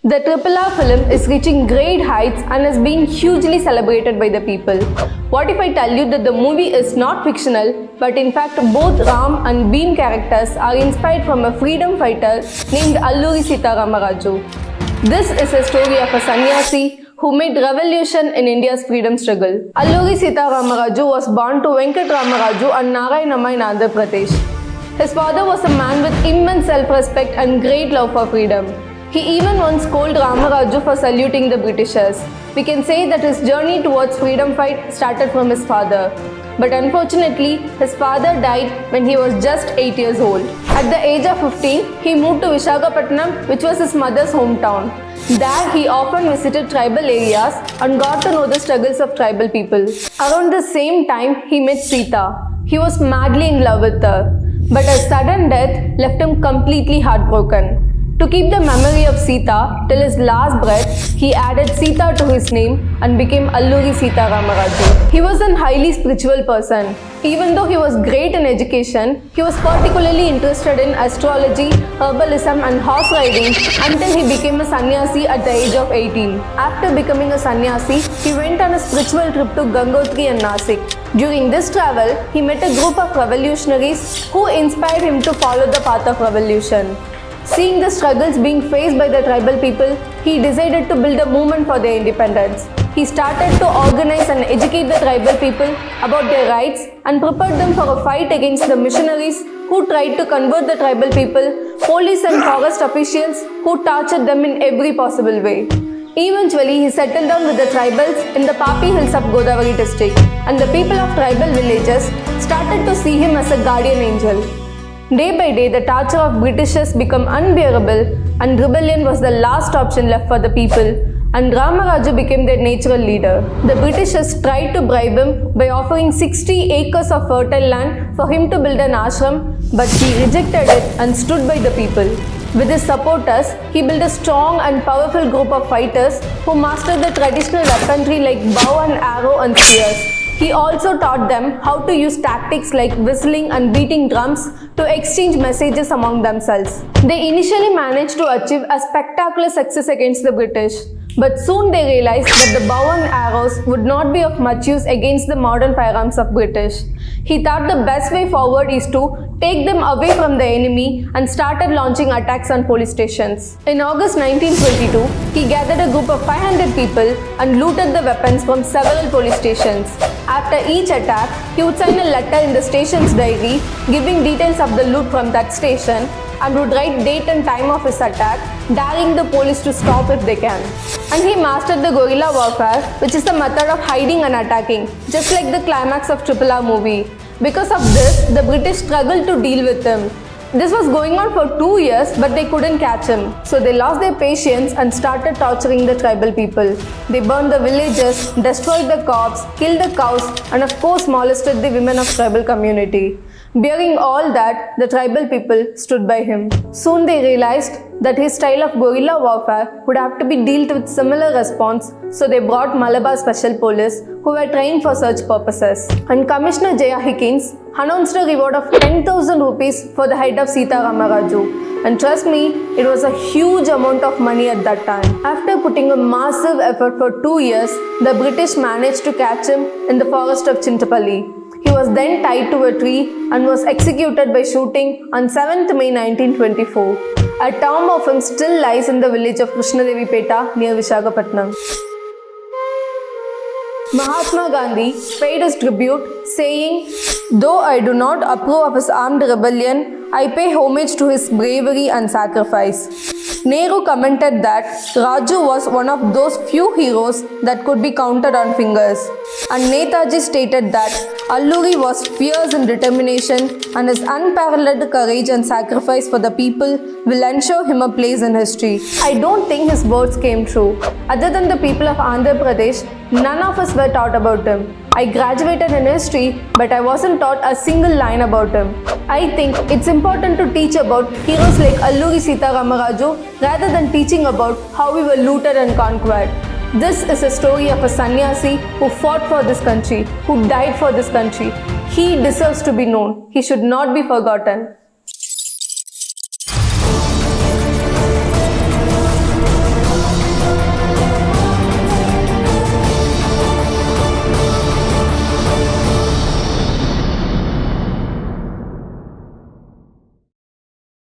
The RRR film is reaching great heights and is being hugely celebrated by the people. What if I tell you that the movie is not fictional, but in fact both Ram and Bhim characters are inspired from a freedom fighter named Alluri Sita Ramaraju. This is a story of a sannyasi who made revolution in India's freedom struggle. Alluri Sita Ramaraju was born to Venkat Ramaraju and Narayanamma in Andhra Pradesh. His father was a man with immense self-respect and great love for freedom. He even once scolded Ramaraju for saluting the Britishers. We can say that his journey towards freedom fight started from his father. But unfortunately, his father died when he was just 8 years old. At the age of 15, he moved to Visakhapatnam, which was his mother's hometown. There, he often visited tribal areas and got to know the struggles of tribal people. Around the same time, he met Sita. He was madly in love with her. But a sudden death left him completely heartbroken. To keep the memory of Sita till his last breath, he added Sita to his name and became Alluri Sita Ramaraju. He was a highly spiritual person. Even though he was great in education, he was particularly interested in astrology, herbalism and horse riding until he became a sannyasi at the age of 18. After becoming a sannyasi, he went on a spiritual trip to Gangotri and Nasik. During this travel, he met a group of revolutionaries who inspired him to follow the path of revolution. Seeing the struggles being faced by the tribal people, he decided to build a movement for their independence. He started to organize and educate the tribal people about their rights and prepared them for a fight against the missionaries who tried to convert the tribal people, police and forest officials who tortured them in every possible way. Eventually, he settled down with the tribals in the Papi Hills of Godavari district, and the people of tribal villages started to see him as a guardian angel. Day by day, the torture of Britishers became unbearable and rebellion was the last option left for the people, and Ramaraju became their natural leader. The Britishers tried to bribe him by offering 60 acres of fertile land for him to build an ashram, but he rejected it and stood by the people. With his supporters, he built a strong and powerful group of fighters who mastered the traditional weaponry like bow and arrow and spears. He also taught them how to use tactics like whistling and beating drums to exchange messages among themselves. They initially managed to achieve a spectacular success against the British, but soon they realized that the bow and arrows would not be of much use against the modern firearms of British. He thought the best way forward is to take them away from the enemy and started launching attacks on police stations. In August 1922, he gathered a group of 500 people and looted the weapons from several police stations. After each attack, he would sign a letter in the station's diary giving details of the loot from that station and would write date and time of his attack, daring the police to stop if they can. And he mastered the guerrilla warfare, which is the method of hiding and attacking, just like the climax of RRR movie. Because of this, the British struggled to deal with him. This was going on for 2 years, but they couldn't catch him. So they lost their patience and started torturing the tribal people. They burned the villages, destroyed the crops, killed the cows, and of course molested the women of tribal community. Bearing all that, the tribal people stood by him. Soon they realized that his style of guerrilla warfare would have to be dealt with similar response, so they brought Malabar Special Police who were trained for such purposes. And Commissioner J.R. Hickins announced a reward of 10,000 rupees for the head of Sita Ramaraju. And trust me, it was a huge amount of money at that time. After putting a massive effort for 2 years, the British managed to catch him in the forest of Chintapalli. He was then tied to a tree and was executed by shooting on 7th May 1924. A tomb of him still lies in the village of Krishnadevi Peta near Visakhapatnam. Mahatma Gandhi paid his tribute, saying, "Though I do not approve of his armed rebellion, I pay homage to his bravery and sacrifice." Nehru commented that Raju was one of those few heroes that could be counted on fingers. And Netaji stated that Alluri was fierce in determination and his unparalleled courage and sacrifice for the people will ensure him a place in history. I don't think his words came true. Other than the people of Andhra Pradesh, none of us were taught about him. I graduated in history, but I wasn't taught a single line about him. I think it's important to teach about heroes like Alluri Sita Ramaraju rather than teaching about how we were looted and conquered. This is a story of a sannyasi who fought for this country, who died for this country. He deserves to be known. He should not be forgotten.